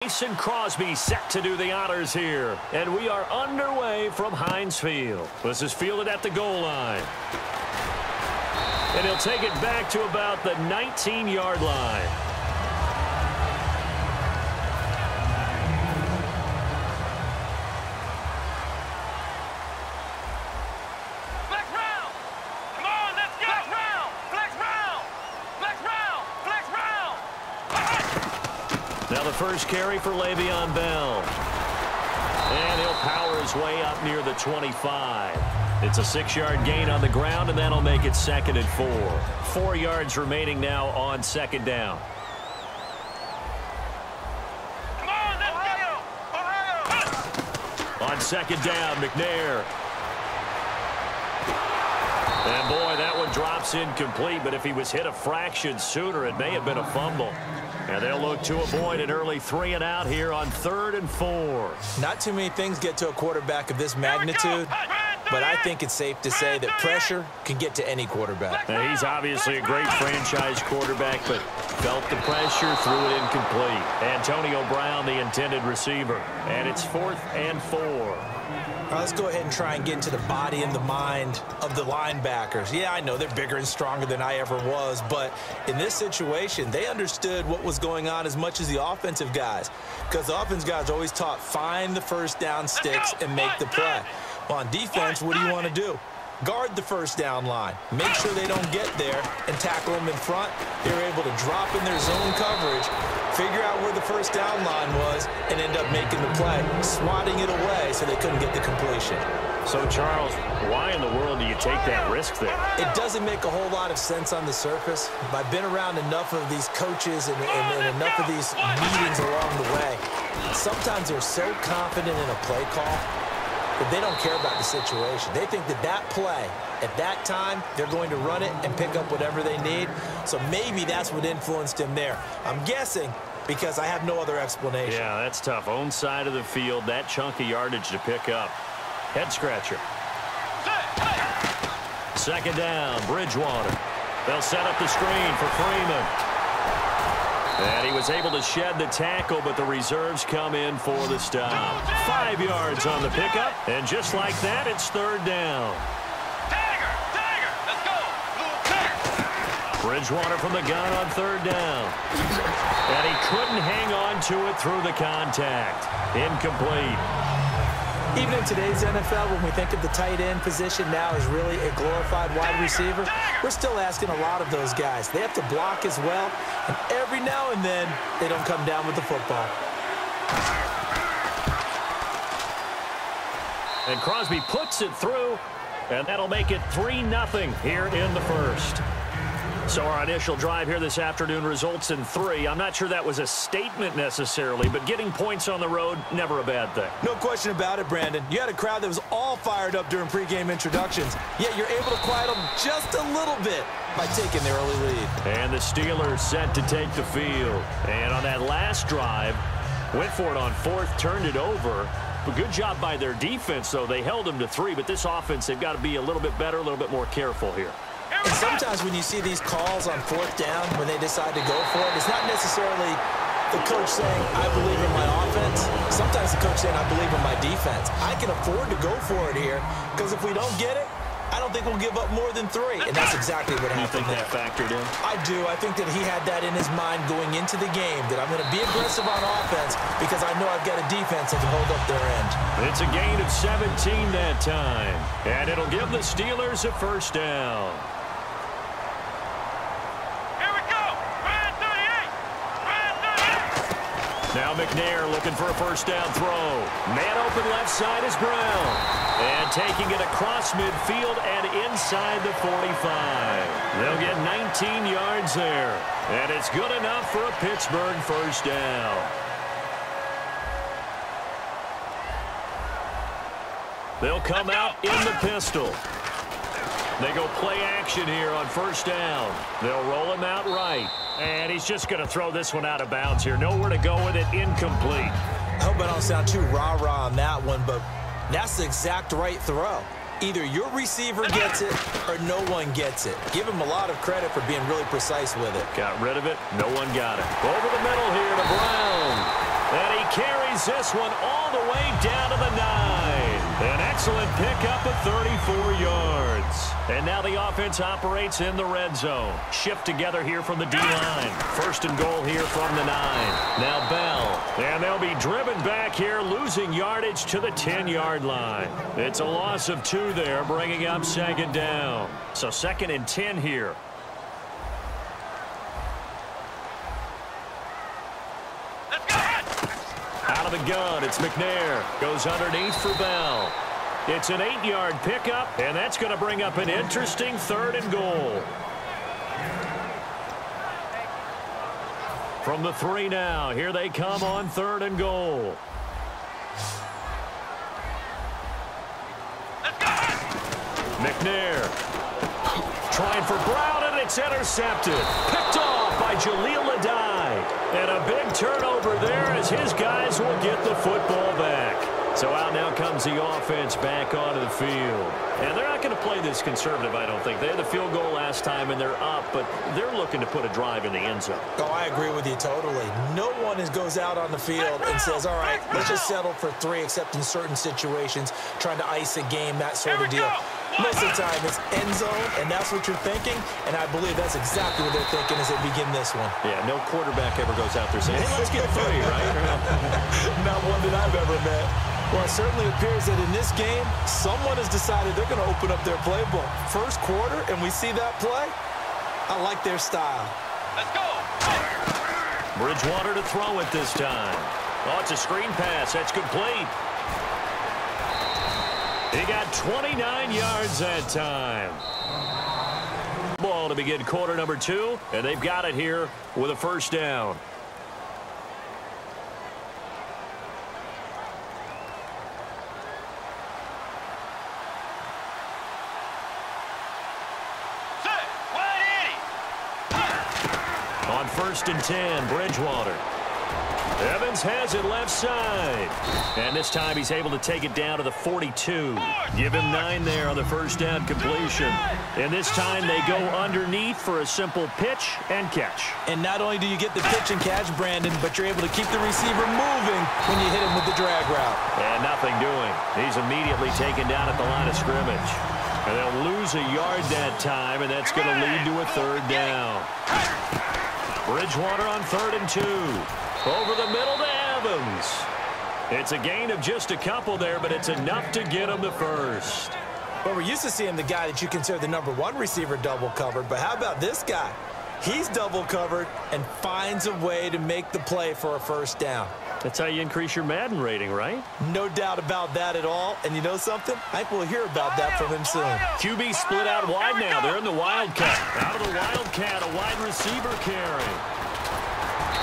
Mason Crosby set to do the honors here. And we are underway from Heinz Field. This is fielded at the goal line. And he'll take it back to about the 19-yard line. Now the first carry for Le'Veon Bell. And he'll power his way up near the 25. It's a 6-yard gain on the ground, and that'll make it 2nd and 4. 4 yards remaining now on 2nd down. Come on, let's go! On 2nd down, McNair. And boy, that one drops incomplete, but if he was hit a fraction sooner, it may have been a fumble. And they'll look to avoid an early 3 and out here on 3rd and 4. Not too many things get to a quarterback of this magnitude, but I think it's safe to say that pressure can get to any quarterback. Now, he's obviously a great franchise quarterback, but felt the pressure, threw it incomplete. Antonio Brown, the intended receiver. And it's 4th and 4. Let's go ahead and try and get into the body and the mind of the linebackers. Yeah, I know they're bigger and stronger than I ever was, but in this situation, they understood what was going on as much as the offensive guys, because the offensive guys always taught find the first down sticks and make the play. Well, on defense, what do you want to do? Guard the first down line. Make sure they don't get there and tackle them in front. They're able to drop in their zone coverage, figure out where the first down line was, and end up making the play, swatting it away so they couldn't get the completion. So, Charles, why in the world do you take that risk there? It doesn't make a whole lot of sense on the surface. I've been around enough of these coaches and enough of these meetings along the way. Sometimes they're so confident in a play call that they don't care about the situation. They think that that play, at that time, they're going to run it and pick up whatever they need. So maybe that's what influenced him there. I'm guessing because I have no other explanation. Yeah, that's tough. Own side of the field, that chunk of yardage to pick up. Head scratcher. 2nd down, Bridgewater. They'll set up the screen for Freeman. And he was able to shed the tackle, but the reserves come in for the stop. 5 yards on the pickup, and just like that, it's 3rd down. Tiger, let's go. Bridgewater from the gun on 3rd down. And he couldn't hang on to it through the contact. Incomplete. Even in today's NFL, when we think of the tight end position now as really a glorified wide receiver, we're still asking a lot of those guys. They have to block as well, and every now and then, they don't come down with the football. And Crosby puts it through, and that'll make it 3-0 here in the first. So our initial drive here this afternoon results in 3. I'm not sure that was a statement necessarily, but getting points on the road, never a bad thing. No question about it, Brandon. You had a crowd that was all fired up during pregame introductions, yet you're able to quiet them just a little bit by taking the early lead. And the Steelers set to take the field. And on that last drive, went for it on 4th, turned it over. But good job by their defense, though. They held them to 3, but this offense, they've got to be a little bit better, a little bit more careful here. And sometimes when you see these calls on 4th down, when they decide to go for it, it's not necessarily the coach saying, I believe in my offense. Sometimes the coach saying, I believe in my defense. I can afford to go for it here, because if we don't get it, I don't think we'll give up more than 3. And that's exactly what happened there. You think that factored in? I do. I think that he had that in his mind going into the game, that I'm going to be aggressive on offense because I know I've got a defense that can hold up their end. It's a gain of 17 that time. And it'll give the Steelers a 1st down. Now McNair looking for a 1st down throw. Man open left side is Brown. And taking it across midfield and inside the 45. They'll get 19 yards there. And it's good enough for a Pittsburgh 1st down. They'll come out in the pistol. They go play action here on 1st down. They'll roll him out right. And he's just going to throw this one out of bounds here. Nowhere to go with it. Incomplete. I hope I don't sound too rah-rah on that one, but that's the exact right throw. Either your receiver gets it or no one gets it. Give him a lot of credit for being really precise with it. Got rid of it. No one got it. Over the middle here to Brown. And he carries this one all the way down to the 9. An excellent pickup of 34 yards. And now the offense operates in the red zone. Shift together here from the D-line. First and goal here from the 9. Now Bell. And they'll be driven back here, losing yardage to the 10-yard line. It's a loss of 2 there, bringing up second down. So 2nd and 10 here. Out of the gun, it's McNair. Goes underneath for Bell. It's an 8-yard pickup, and that's going to bring up an interesting 3rd and goal. From the 3 now, here they come on 3rd and goal. McNair trying for Brown, and it's intercepted. Picked off by Jaleel Adai. And a big turnover there as his guys will get the football back. So out now comes the offense back onto the field. And they're not going to play this conservative, I don't think. They had the field goal last time, and they're up, but they're looking to put a drive in the end zone. Oh, I agree with you totally. No one goes out on the field and says, all right, let's just settle for 3, except in certain situations, trying to ice a game, that sort of deal. Most of the time, it's end zone, and that's what you're thinking, and I believe that's exactly what they're thinking as they begin this one. Yeah, no quarterback ever goes out there saying, hey, let's get 3, right? Not one that I've ever met. Well, it certainly appears that in this game, someone has decided they're going to open up their playbook. First quarter, and we see that play. I like their style. Let's go. Bridgewater to throw it this time. Oh, it's a screen pass. That's complete. He got 29 yards that time. Ball to begin quarter number 2, and they've got it here with a first down. On 1st and 10, Bridgewater. Evans has it left side. And this time he's able to take it down to the 42. Give him 9 there on the first down completion. And this time they go underneath for a simple pitch and catch. And not only do you get the pitch and catch, Brandon, but you're able to keep the receiver moving when you hit him with the drag route. And nothing doing. He's immediately taken down at the line of scrimmage. And they'll lose a yard that time, and that's going to lead to a 3rd down. Bridgewater on 3rd and 2. Over the middle to Evans. It's a gain of just a couple there, but it's enough to get him the first. Well, we're used to seeing the guy that you consider the number 1 receiver double covered, but how about this guy? He's double covered and finds a way to make the play for a first down. That's how you increase your Madden rating, right? No doubt about that at all. And you know something? I think we'll hear about that from him soon. QB split out wide now. They're in the Wildcat. Out of the Wildcat, a wide receiver carry.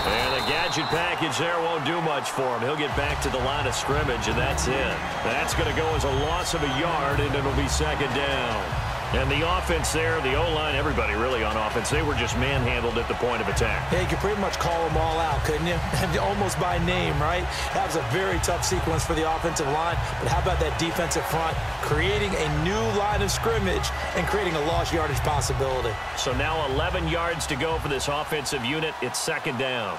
And the gadget package there won't do much for him. He'll get back to the line of scrimmage, and that's it. That's going to go as a loss of a yard, and it'll be 2nd down. And the offense there, the O-line, everybody really on offense, they were just manhandled at the point of attack. Yeah, you could pretty much call them all out, couldn't you? Almost by name, right? That was a very tough sequence for the offensive line. But how about that defensive front creating a new line of scrimmage and creating a lost yardage possibility? So now 11 yards to go for this offensive unit. It's 2nd down.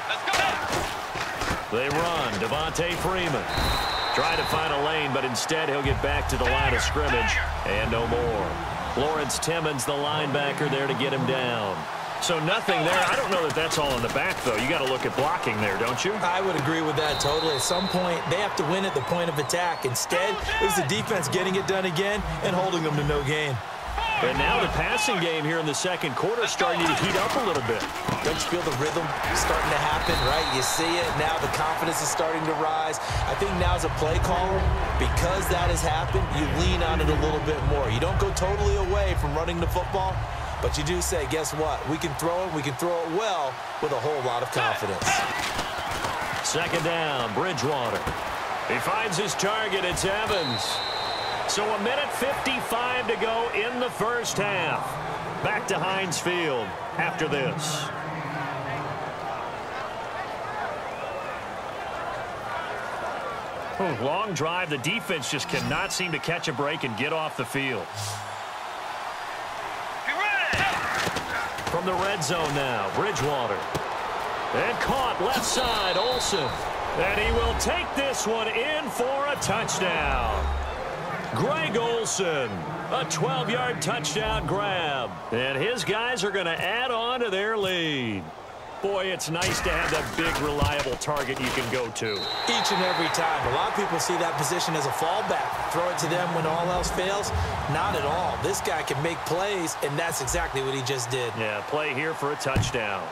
Let's go. They run. Devontae Freeman. Try to find a lane, but instead he'll get back to the line of scrimmage. And no more. Lawrence Timmons, the linebacker, there to get him down. So nothing there. I don't know that that's all in the back, though. You got to look at blocking there, don't you? I would agree with that totally. At some point, they have to win at the point of attack. Instead, it was the defense getting it done again and holding them to no gain. And now the passing game here in the 2nd quarter starting to heat up a little bit. Don't you feel the rhythm starting to happen, right? You see it. Now the confidence is starting to rise. I think now as a play caller, because that has happened, you lean on it a little bit more. You don't go totally away from running the football, but you do say, guess what? We can throw it. We can throw it well with a whole lot of confidence. 2nd down, Bridgewater. He finds his target. It's Evans. So 1:55 to go in the first half. Back to Heinz Field after this. Long drive. The defense just cannot seem to catch a break and get off the field. From the red zone now, Bridgewater. And caught left side, Olsen. And he will take this one in for a touchdown. Greg Olsen, a 12-yard touchdown grab. And his guys are going to add on to their lead. Boy, it's nice to have that big, reliable target you can go to. Each and every time. A lot of people see that position as a fallback. Throw it to them when all else fails. Not at all. This guy can make plays, and that's exactly what he just did. Yeah, play here for a touchdown.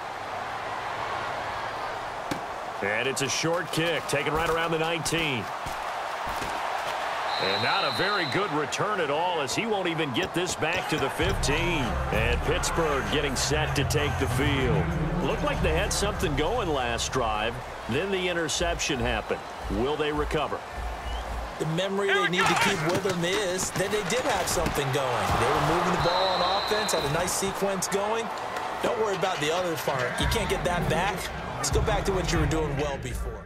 And it's a short kick, taken right around the 19. And not a very good return at all, as he won't even get this back to the 15. And Pittsburgh getting set to take the field. Looked like they had something going last drive. Then the interception happened. Will they recover? The memory they need to keep with them is that they did have something going. They were moving the ball on offense, had a nice sequence going. Don't worry about the other part. You can't get that back. Let's go back to what you were doing well before.